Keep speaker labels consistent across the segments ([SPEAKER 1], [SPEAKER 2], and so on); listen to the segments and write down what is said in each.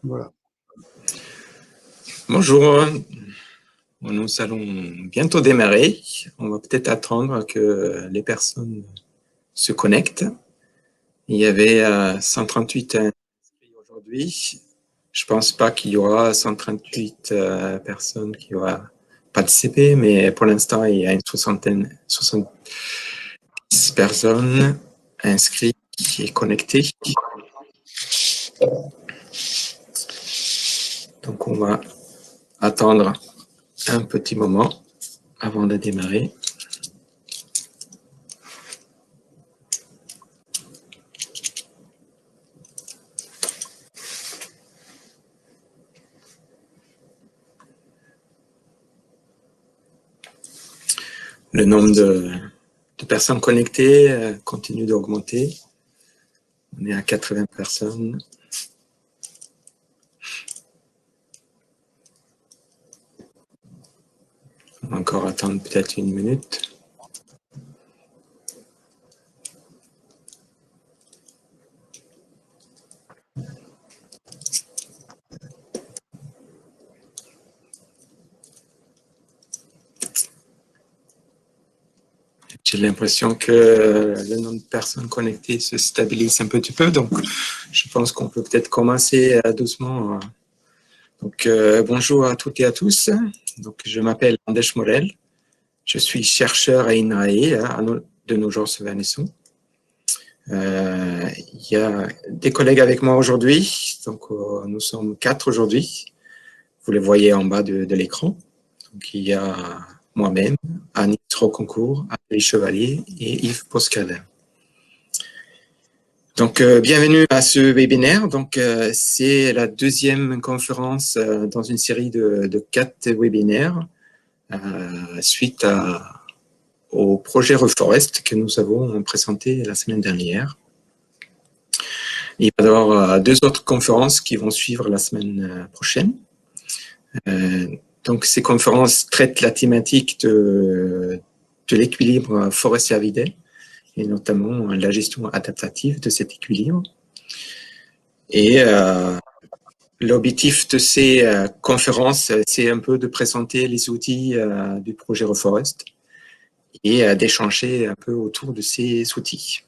[SPEAKER 1] Voilà.
[SPEAKER 2] Bonjour, nous allons bientôt démarrer. On va peut-être attendre que les personnes se connectent. Il y avait 138 inscrits aujourd'hui. Je pense pas qu'il y aura 138 personnes qui vont participer, mais pour l'instant, il y a une 70 personnes inscrites et connectées. Donc, on va attendre un petit moment avant de démarrer. Le nombre de personnes connectées continue d'augmenter. On est à 80 personnes. On va encore attendre peut-être une minute. J'ai l'impression que le nombre de personnes connectées se stabilise un petit peu, donc je pense qu'on peut peut-être commencer doucement. Donc, bonjour à toutes et à tous. Donc, je m'appelle Andesh Morel. Je suis chercheur à INRAE, de Nogent-Severnesson. Il y a des collègues avec moi aujourd'hui, donc nous sommes 4 aujourd'hui. Vous les voyez en bas de l'écran. Donc, il y a moi-même, Annie Roconcourt, Amélie Chevalier et Yves Poscadin. Donc, bienvenue à ce webinaire. Donc, c'est la deuxième conférence dans une série de 4 webinaires suite au projet Reforest que nous avons présenté la semaine dernière. Il va y avoir 2 autres conférences qui vont suivre la semaine prochaine. Donc, ces conférences traitent la thématique de l'équilibre forestier-avidaire et notamment la gestion adaptative de cet équilibre. Et l'objectif de ces conférences, c'est un peu de présenter les outils du projet Reforest et d'échanger un peu autour de ces outils.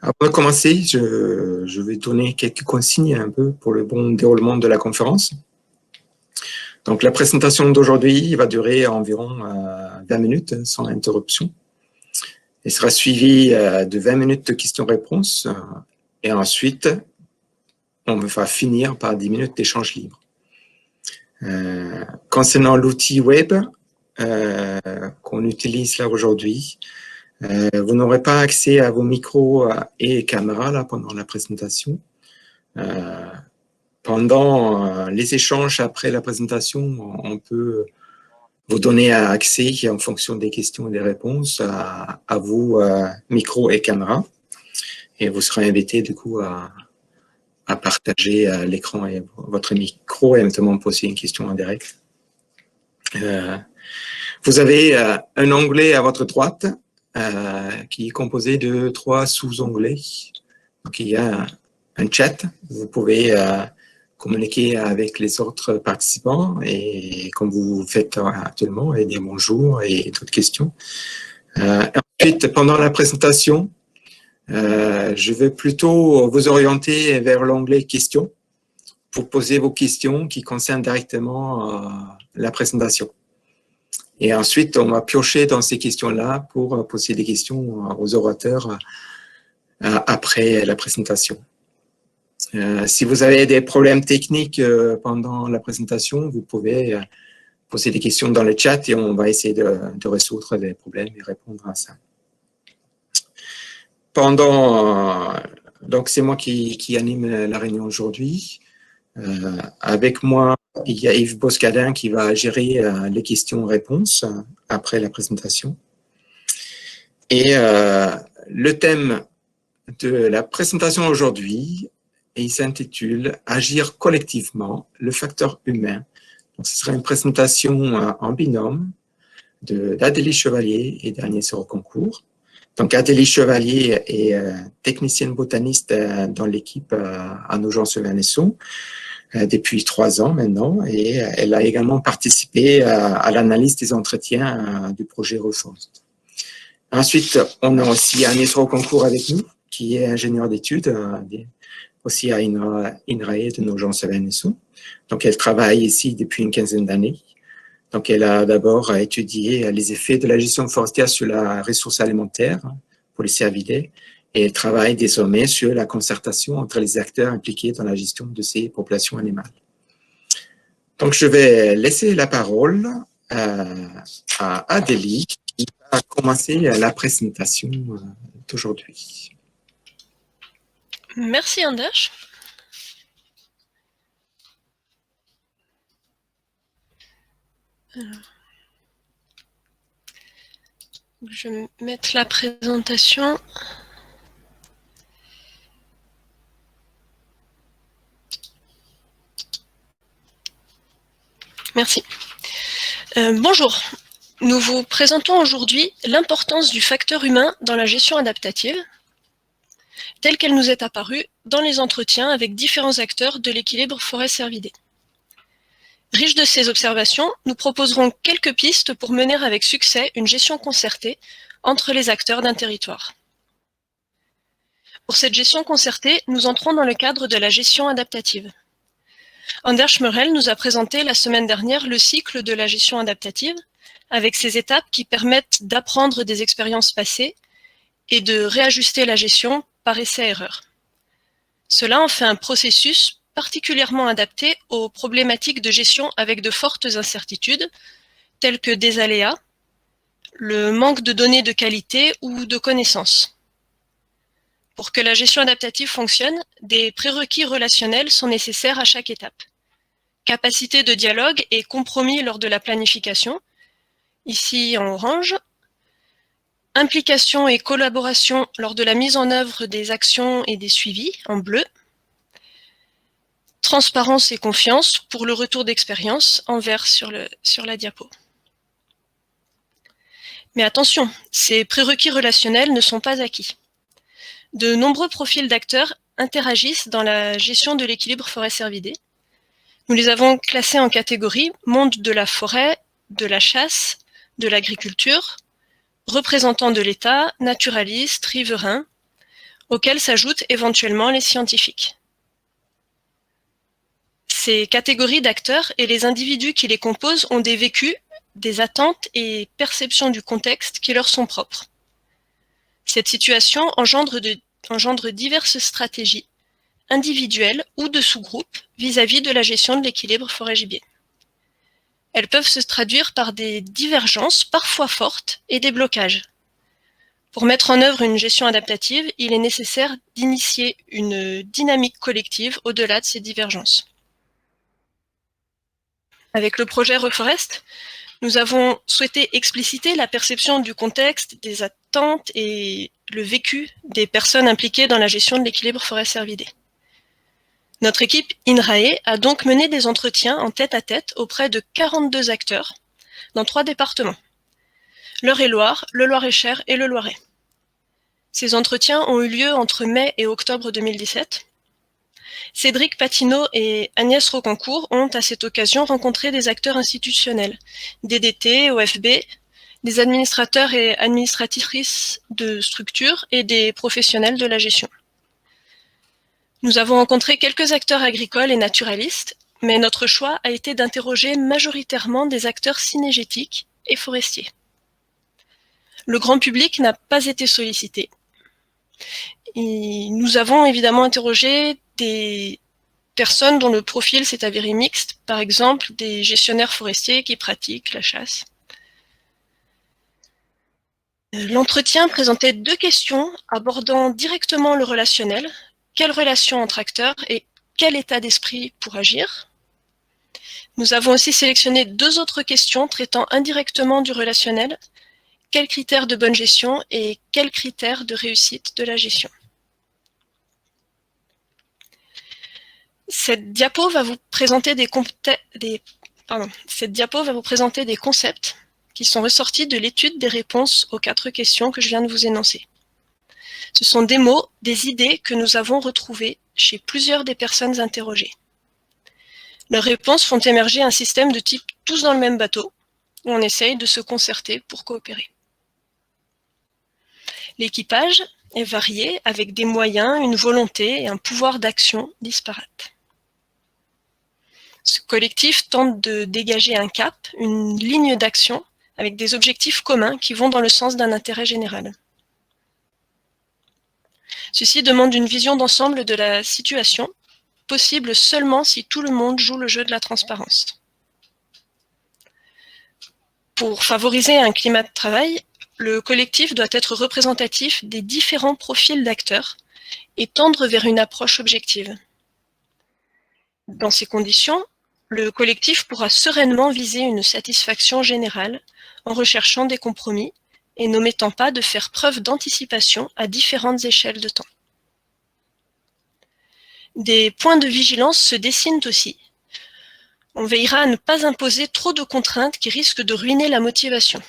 [SPEAKER 2] Avant de commencer, je vais donner quelques consignes un peu pour le bon déroulement de la conférence. Donc, la présentation d'aujourd'hui va durer environ 20 minutes sans interruption. Elle sera suivie de 20 minutes de questions-réponses et ensuite, on va finir par 10 minutes d'échange libre. Concernant l'outil web qu'on utilise là aujourd'hui, vous n'aurez pas accès à vos micros et caméras là pendant la présentation. Pendant les échanges après la présentation, on peut vous donner accès en fonction des questions et des réponses à vos micros et caméras. Et vous serez invité du coup à partager l'écran et votre micro et notamment poser une question en direct. Vous avez un onglet à votre droite qui est composé de 3 sous-onglets. Donc, il y a un chat. Vous pouvez communiquer avec les autres participants et comme vous faites actuellement, et dire bonjour et d'autres questions. Ensuite, pendant la présentation, je vais plutôt vous orienter vers l'onglet questions pour poser vos questions qui concernent directement la présentation. Et ensuite, on va piocher dans ces questions-là pour poser des questions aux orateurs après la présentation. Si vous avez des problèmes techniques pendant la présentation, vous pouvez poser des questions dans le chat et on va essayer de résoudre les problèmes et répondre à ça. Donc, c'est moi qui anime la réunion aujourd'hui. Avec moi, il y a Yves Poscadin qui va gérer les questions-réponses après la présentation. Et le thème de la présentation aujourd'hui, il s'intitule « Agir collectivement, le facteur humain ». Donc, ce sera une présentation en binôme d'Adélie Chevalier et d'Agnès Roconcourt. Donc, Adélie Chevalier est technicienne botaniste dans l'équipe à Nogent-Severnesson. depuis 3 ans maintenant, et elle a également participé à l'analyse des entretiens du projet Reforest. Ensuite, on a aussi Agnès Rocancourt avec nous, qui est ingénieure d'études, aussi à INRAE de Nogent-Savin-Nessou. Donc, elle travaille ici depuis une quinzaine d'années. Donc, elle a d'abord étudié les effets de la gestion forestière sur la ressource alimentaire pour les cervidés, et elle travaille désormais sur la concertation entre les acteurs impliqués dans la gestion de ces populations animales. Donc, je vais laisser la parole à Adélie, qui va commencer la présentation d'aujourd'hui.
[SPEAKER 1] Merci Anders. Je vais mettre la présentation. Merci. Bonjour. Nous vous présentons aujourd'hui l'importance du facteur humain dans la gestion adaptative, telle qu'elle nous est apparue dans les entretiens avec différents acteurs de l'équilibre forêt-cervidés. Riche de ces observations, nous proposerons quelques pistes pour mener avec succès une gestion concertée entre les acteurs d'un territoire. Pour cette gestion concertée, nous entrons dans le cadre de la gestion adaptative. Anders Schmerel nous a présenté la semaine dernière le cycle de la gestion adaptative, avec ses étapes qui permettent d'apprendre des expériences passées et de réajuster la gestion par essai-erreur. Cela en fait un processus particulièrement adapté aux problématiques de gestion avec de fortes incertitudes, telles que des aléas, le manque de données de qualité ou de connaissances. Pour que la gestion adaptative fonctionne, des prérequis relationnels sont nécessaires à chaque étape. Capacité de dialogue et compromis lors de la planification, ici en orange. Implication et collaboration lors de la mise en œuvre des actions et des suivis, en bleu. Transparence et confiance pour le retour d'expérience, en vert sur la diapo. Mais attention, ces prérequis relationnels ne sont pas acquis. De nombreux profils d'acteurs interagissent dans la gestion de l'équilibre forêt-cervidé. Nous les avons classés en catégories monde de la forêt, de la chasse, de l'agriculture, représentants de l'État, naturalistes, riverains, auxquels s'ajoutent éventuellement les scientifiques. Ces catégories d'acteurs et les individus qui les composent ont des vécus, des attentes et perceptions du contexte qui leur sont propres. Cette situation engendre diverses stratégies, individuelles ou de sous-groupes, vis-à-vis de la gestion de l'équilibre forêt-gibier. Elles peuvent se traduire par des divergences parfois fortes et des blocages. Pour mettre en œuvre une gestion adaptative, il est nécessaire d'initier une dynamique collective au-delà de ces divergences. Avec le projet Reforest, nous avons souhaité expliciter la perception du contexte, des attentes et le vécu des personnes impliquées dans la gestion de l'équilibre forêt-cervidé. Notre équipe INRAE a donc mené des entretiens en tête-à-tête auprès de 42 acteurs dans 3 départements, l'Eure-et-Loir, le Loir-et-Cher et le Loiret. Ces entretiens ont eu lieu entre mai et octobre 2017. Cédric Patineau et Agnès Rocancourt ont à cette occasion rencontré des acteurs institutionnels, DDT, OFB, des administrateurs et administratrices de structures et des professionnels de la gestion. Nous avons rencontré quelques acteurs agricoles et naturalistes, mais notre choix a été d'interroger majoritairement des acteurs cynégétiques et forestiers. Le grand public n'a pas été sollicité. Et nous avons évidemment interrogé des personnes dont le profil s'est avéré mixte, par exemple des gestionnaires forestiers qui pratiquent la chasse. L'entretien présentait 2 questions abordant directement le relationnel. Quelle relation entre acteurs et quel état d'esprit pour agir? Nous avons aussi sélectionné 2 autres questions traitant indirectement du relationnel. Quels critères de bonne gestion et quels critères de réussite de la gestion? Cette diapo va vous présenter des concepts qui sont ressortis de l'étude des réponses aux 4 questions que je viens de vous énoncer. Ce sont des mots, des idées que nous avons retrouvées chez plusieurs des personnes interrogées. Leurs réponses font émerger un système de type tous dans le même bateau, où on essaye de se concerter pour coopérer. L'équipage est varié avec des moyens, une volonté et un pouvoir d'action disparates. Ce collectif tente de dégager un cap, une ligne d'action avec des objectifs communs qui vont dans le sens d'un intérêt général. Ceci demande une vision d'ensemble de la situation, possible seulement si tout le monde joue le jeu de la transparence. Pour favoriser un climat de travail, le collectif doit être représentatif des différents profils d'acteurs et tendre vers une approche objective. Dans ces conditions, le collectif pourra sereinement viser une satisfaction générale en recherchant des compromis et n'omettant pas de faire preuve d'anticipation à différentes échelles de temps. Des points de vigilance se dessinent aussi. On veillera à ne pas imposer trop de contraintes qui risquent de ruiner la motivation.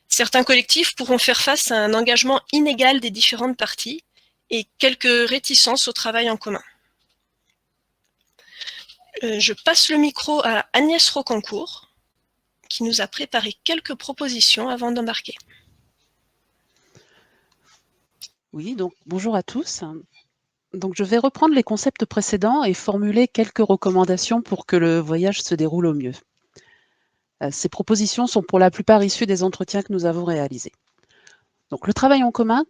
[SPEAKER 1] Certains collectifs pourront faire face à un engagement inégal des différentes parties et quelques réticences au travail en commun. Je passe le micro à Agnès Rocancourt, qui nous a préparé quelques propositions avant d'embarquer.
[SPEAKER 3] Oui, donc bonjour à tous. Donc je vais reprendre les concepts précédents et formuler quelques recommandations pour que le voyage se déroule au mieux. Ces propositions sont pour la plupart issues des entretiens que nous avons réalisés. Donc le travail en commun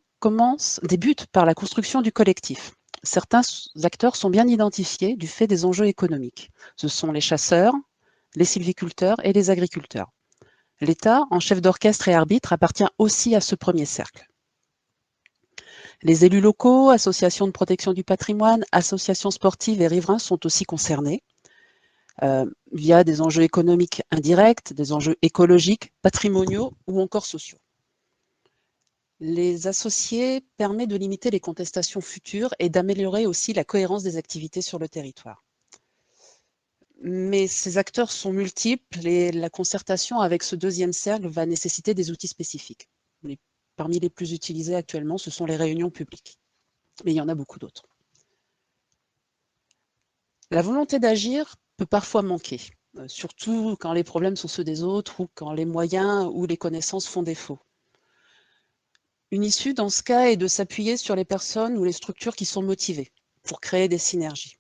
[SPEAKER 3] débute par la construction du collectif. Certains acteurs sont bien identifiés du fait des enjeux économiques. Ce sont les chasseurs, les sylviculteurs et les agriculteurs. L'État, en chef d'orchestre et arbitre, appartient aussi à ce premier cercle. Les élus locaux, associations de protection du patrimoine, associations sportives et riverains sont aussi concernés via des enjeux économiques indirects, des enjeux écologiques, patrimoniaux ou encore sociaux. Les associés permettent de limiter les contestations futures et d'améliorer aussi la cohérence des activités sur le territoire. Mais ces acteurs sont multiples et la concertation avec ce deuxième cercle va nécessiter des outils spécifiques. Parmi les plus utilisés actuellement, ce sont les réunions publiques. Mais il y en a beaucoup d'autres. La volonté d'agir peut parfois manquer, surtout quand les problèmes sont ceux des autres ou quand les moyens ou les connaissances font défaut. Une issue dans ce cas est de s'appuyer sur les personnes ou les structures qui sont motivées pour créer des synergies.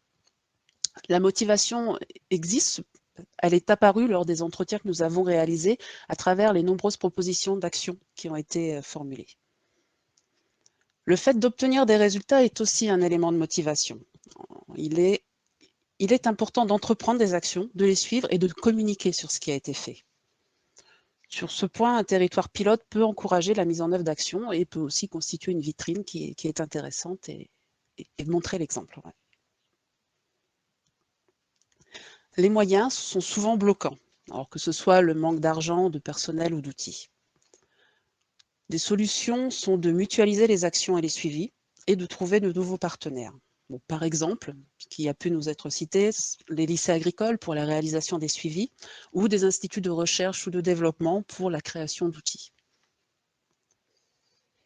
[SPEAKER 3] La motivation existe, elle est apparue lors des entretiens que nous avons réalisés à travers les nombreuses propositions d'action qui ont été formulées. Le fait d'obtenir des résultats est aussi un élément de motivation. Il est important d'entreprendre des actions, de les suivre et de communiquer sur ce qui a été fait. Sur ce point, un territoire pilote peut encourager la mise en œuvre d'actions et peut aussi constituer une vitrine qui est intéressante et montrer l'exemple. Ouais. Les moyens sont souvent bloquants, alors que ce soit le manque d'argent, de personnel ou d'outils. Des solutions sont de mutualiser les actions et les suivis et de trouver de nouveaux partenaires. Bon, par exemple, ce qui a pu nous être cité, les lycées agricoles pour la réalisation des suivis ou des instituts de recherche ou de développement pour la création d'outils.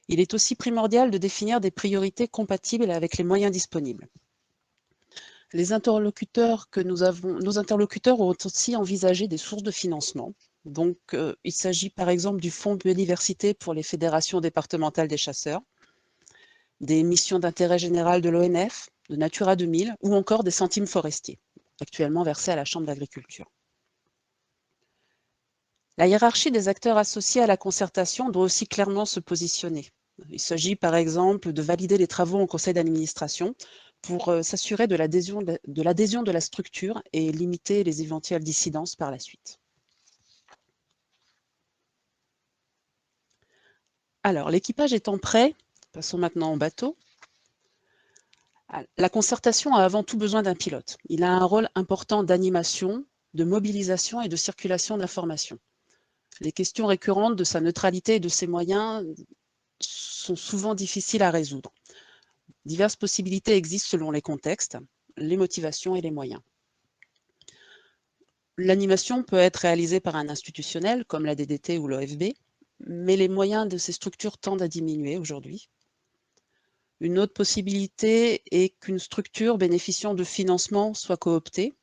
[SPEAKER 3] Il est aussi primordial de définir des priorités compatibles avec les moyens disponibles. Les interlocuteurs que nous avons, nos interlocuteurs ont aussi envisagé des sources de financement. Donc, il s'agit par exemple du Fonds biodiversité pour les fédérations départementales des chasseurs, des missions d'intérêt général de l'ONF, de Natura 2000 ou encore des centimes forestiers, actuellement versés à la Chambre d'agriculture. La hiérarchie des acteurs associés à la concertation doit aussi clairement se positionner. Il s'agit par exemple de valider les travaux en conseil d'administration pour s'assurer de l'adhésion de la structure et limiter les éventuelles dissidences par la suite. Alors, l'équipage étant prêt, passons maintenant au bateau. La concertation a avant tout besoin d'un pilote. Il a un rôle important d'animation, de mobilisation et de circulation d'informations. Les questions récurrentes de sa neutralité et de ses moyens sont souvent difficiles à résoudre. Diverses possibilités existent selon les contextes, les motivations et les moyens. L'animation peut être réalisée par un institutionnel comme la DDT ou l'OFB, mais les moyens de ces structures tendent à diminuer aujourd'hui. Une autre possibilité est qu'une structure bénéficiant de financement soit cooptée.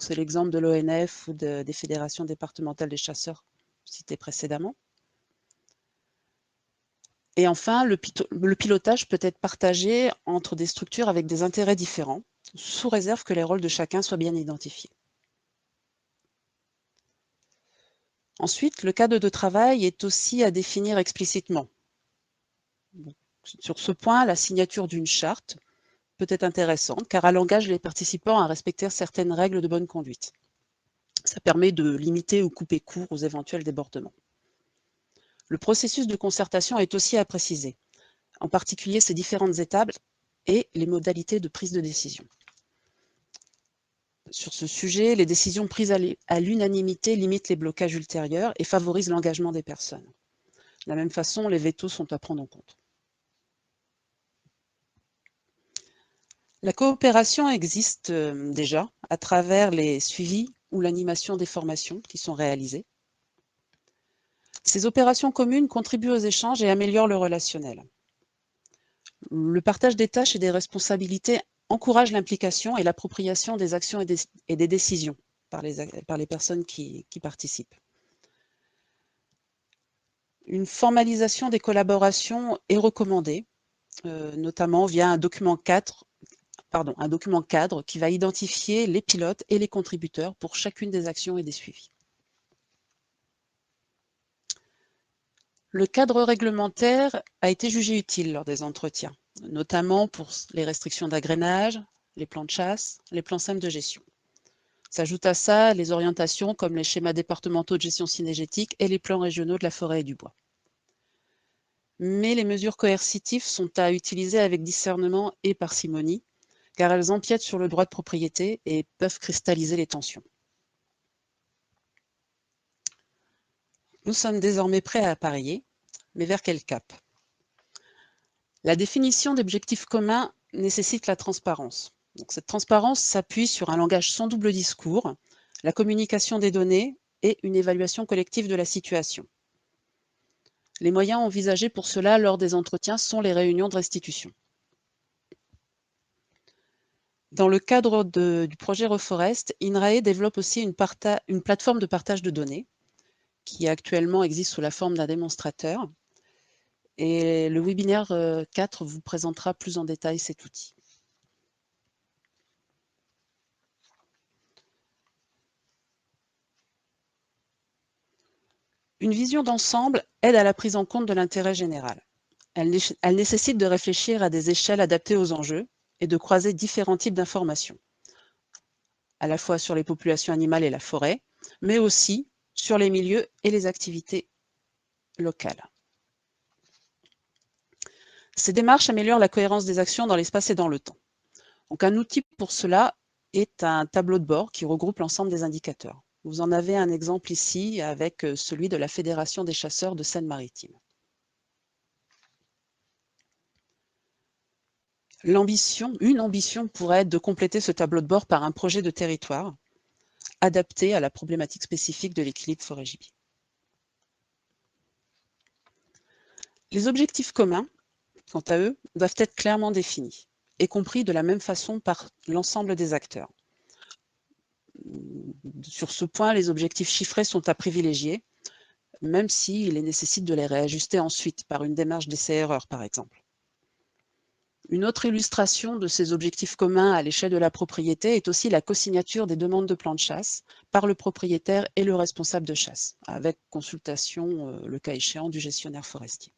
[SPEAKER 3] C'est l'exemple de l'ONF ou des fédérations départementales des chasseurs citées précédemment. Et enfin, le pilotage peut être partagé entre des structures avec des intérêts différents, sous réserve que les rôles de chacun soient bien identifiés. Ensuite, le cadre de travail est aussi à définir explicitement. Sur ce point, la signature d'une charte peut être intéressante car elle engage les participants à respecter certaines règles de bonne conduite. Ça permet de limiter ou couper court aux éventuels débordements. Le processus de concertation est aussi à préciser, en particulier ses différentes étapes et les modalités de prise de décision. Sur ce sujet, les décisions prises à l'unanimité limitent les blocages ultérieurs et favorisent l'engagement des personnes. De la même façon, les vétos sont à prendre en compte. La coopération existe déjà à travers les suivis ou l'animation des formations qui sont réalisées. Ces opérations communes contribuent aux échanges et améliorent le relationnel. Le partage des tâches et des responsabilités encourage l'implication et l'appropriation des actions et des décisions par les personnes qui participent. Une formalisation des collaborations est recommandée, notamment via un document cadre qui va identifier les pilotes et les contributeurs pour chacune des actions et des suivis. Le cadre réglementaire a été jugé utile lors des entretiens, notamment pour les restrictions d'agrainage, les plans de chasse, les plans simples de gestion. S'ajoutent à ça les orientations comme les schémas départementaux de gestion cynégétique et les plans régionaux de la forêt et du bois. Mais les mesures coercitives sont à utiliser avec discernement et parcimonie, car elles empiètent sur le droit de propriété et peuvent cristalliser les tensions. Nous sommes désormais prêts à parier, mais vers quel cap? La définition d'objectifs communs nécessite la transparence. Donc, cette transparence s'appuie sur un langage sans double discours, la communication des données et une évaluation collective de la situation. Les moyens envisagés pour cela lors des entretiens sont les réunions de restitution. Dans le cadre du projet Reforest, INRAE développe aussi une plateforme de partage de données qui actuellement existe sous la forme d'un démonstrateur. Et le webinaire 4 vous présentera plus en détail cet outil. Une vision d'ensemble aide à la prise en compte de l'intérêt général. Elle nécessite de réfléchir à des échelles adaptées aux enjeux et de croiser différents types d'informations, à la fois sur les populations animales et la forêt, mais aussi sur les milieux et les activités locales. Ces démarches améliorent la cohérence des actions dans l'espace et dans le temps. Donc, un outil pour cela est un tableau de bord qui regroupe l'ensemble des indicateurs. Vous en avez un exemple ici avec celui de la Fédération des chasseurs de Seine-Maritime. Une ambition pourrait être de compléter ce tableau de bord par un projet de territoire adapté à la problématique spécifique de l'équilibre forêt-gibier. Les objectifs communs, quant à eux, doivent être clairement définis et compris de la même façon par l'ensemble des acteurs. Sur ce point, les objectifs chiffrés sont à privilégier, même s'il nécessite de les réajuster ensuite par une démarche d'essai-erreur, par exemple. Une autre illustration de ces objectifs communs à l'échelle de la propriété est aussi la co-signature des demandes de plan de chasse par le propriétaire et le responsable de chasse, avec consultation, le cas échéant, du gestionnaire forestier.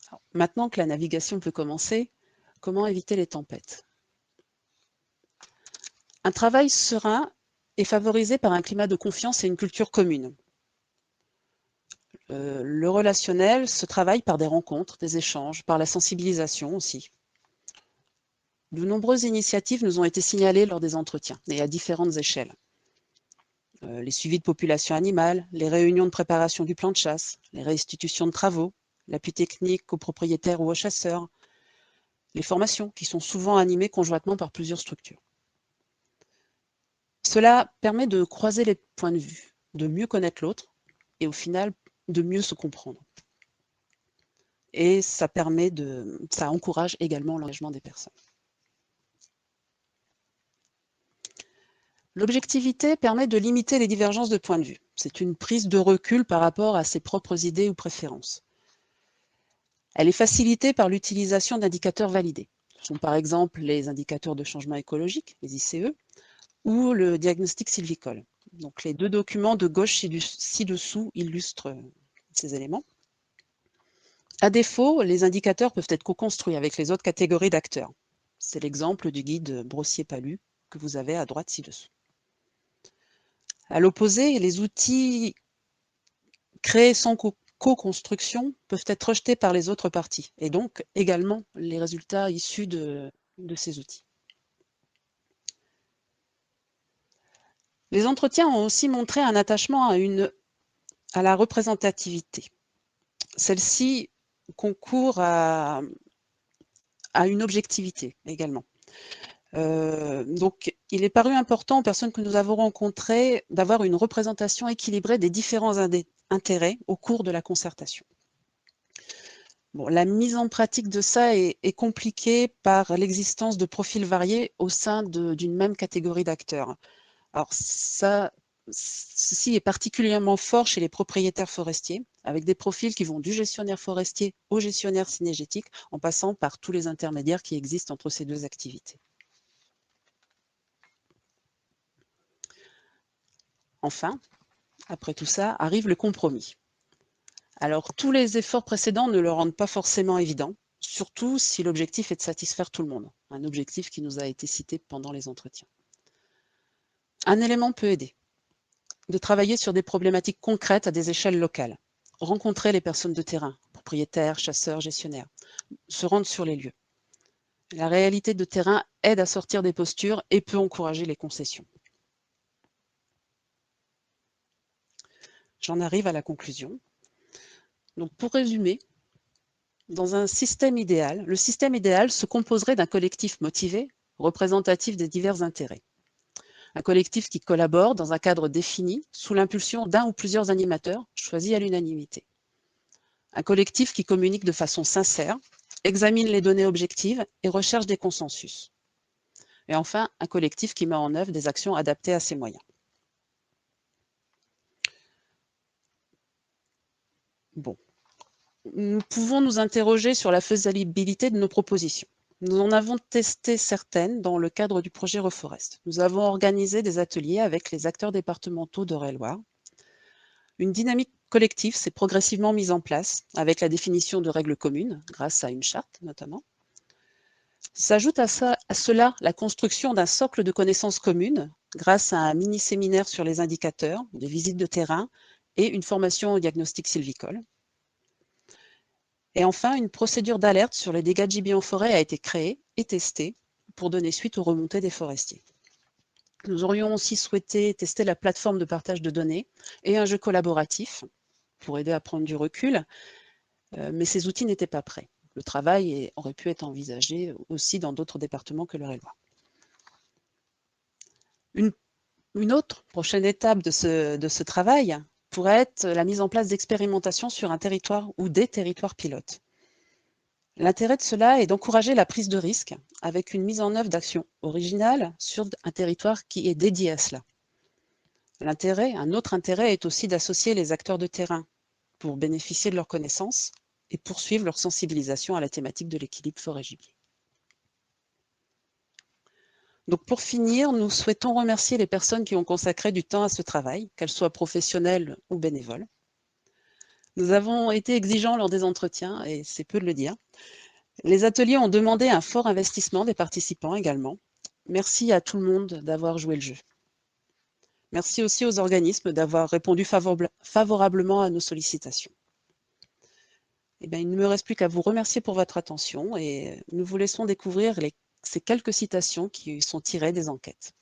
[SPEAKER 3] Alors, maintenant que la navigation peut commencer, comment éviter les tempêtes? Un travail serein est favorisé par un climat de confiance et une culture commune. Le relationnel se travaille par des rencontres, des échanges, par la sensibilisation aussi. De nombreuses initiatives nous ont été signalées lors des entretiens et à différentes échelles. Les suivis de population animale, les réunions de préparation du plan de chasse, les restitutions de travaux, l'appui technique aux propriétaires ou aux chasseurs, les formations qui sont souvent animées conjointement par plusieurs structures. Cela permet de croiser les points de vue, de mieux connaître l'autre et au final de mieux se comprendre. Et ça encourage également l'engagement des personnes. L'objectivité permet de limiter les divergences de point de vue. C'est une prise de recul par rapport à ses propres idées ou préférences. Elle est facilitée par l'utilisation d'indicateurs validés. Ce sont par exemple les indicateurs de changement écologique, les ICE, ou le diagnostic sylvicole. Donc les deux documents de gauche ci-dessous illustrent ces éléments. À défaut, les indicateurs peuvent être co-construits avec les autres catégories d'acteurs. C'est l'exemple du guide Brossier-Palu que vous avez à droite ci-dessous. À l'opposé, les outils créés sans co-construction peuvent être rejetés par les autres parties, et donc également les résultats issus de ces outils. Les entretiens ont aussi montré un attachement à la représentativité. Celle-ci concourt à une objectivité également. Donc, il est paru important aux personnes que nous avons rencontrées d'avoir une représentation équilibrée des différents intérêts au cours de la concertation. Bon, la mise en pratique de ça est compliquée par l'existence de profils variés au sein d'une même catégorie d'acteurs. Alors, ceci est particulièrement fort chez les propriétaires forestiers, avec des profils qui vont du gestionnaire forestier au gestionnaire cynégétique, en passant par tous les intermédiaires qui existent entre ces deux activités. Enfin, après tout ça, arrive le compromis. Alors, tous les efforts précédents ne le rendent pas forcément évident, surtout si l'objectif est de satisfaire tout le monde, un objectif qui nous a été cité pendant les entretiens. Un élément peut aider, de travailler sur des problématiques concrètes à des échelles locales, rencontrer les personnes de terrain, propriétaires, chasseurs, gestionnaires, se rendre sur les lieux. La réalité de terrain aide à sortir des postures et peut encourager les concessions. J'en arrive à la conclusion. Donc, pour résumer, dans un système idéal, le système idéal se composerait d'un collectif motivé, représentatif des divers intérêts. Un collectif qui collabore dans un cadre défini, sous l'impulsion d'un ou plusieurs animateurs, choisis à l'unanimité. Un collectif qui communique de façon sincère, examine les données objectives et recherche des consensus. Et enfin, un collectif qui met en œuvre des actions adaptées à ses moyens. Bon. Nous pouvons nous interroger sur la faisabilité de nos propositions. Nous en avons testé certaines dans le cadre du projet Reforest. Nous avons organisé des ateliers avec les acteurs départementaux d'Eure-et-Loir. Une dynamique collective s'est progressivement mise en place avec la définition de règles communes, grâce à une charte notamment. S'ajoute à cela la construction d'un socle de connaissances communes grâce à un mini-séminaire sur les indicateurs, des visites de terrain et une formation au diagnostic sylvicole. Et enfin, une procédure d'alerte sur les dégâts de gibier en forêt a été créée et testée pour donner suite aux remontées des forestiers. Nous aurions aussi souhaité tester la plateforme de partage de données et un jeu collaboratif pour aider à prendre du recul, mais ces outils n'étaient pas prêts. Le travail aurait pu être envisagé aussi dans d'autres départements que l'Eure-et-Loir. Une autre prochaine étape de ce travail pourrait être la mise en place d'expérimentations sur un territoire ou des territoires pilotes. L'intérêt de cela est d'encourager la prise de risque avec une mise en œuvre d'actions originales sur un territoire qui est dédié à cela. Un autre intérêt est aussi d'associer les acteurs de terrain pour bénéficier de leurs connaissances et poursuivre leur sensibilisation à la thématique de l'équilibre forêt-gibier. Donc pour finir, nous souhaitons remercier les personnes qui ont consacré du temps à ce travail, qu'elles soient professionnelles ou bénévoles. Nous avons été exigeants lors des entretiens, et c'est peu de le dire. Les ateliers ont demandé un fort investissement des participants également. Merci à tout le monde d'avoir joué le jeu. Merci aussi aux organismes d'avoir répondu favorablement à nos sollicitations. Eh bien, il ne me reste plus qu'à vous remercier pour votre attention et nous vous laissons découvrir ces quelques citations qui sont tirées des enquêtes.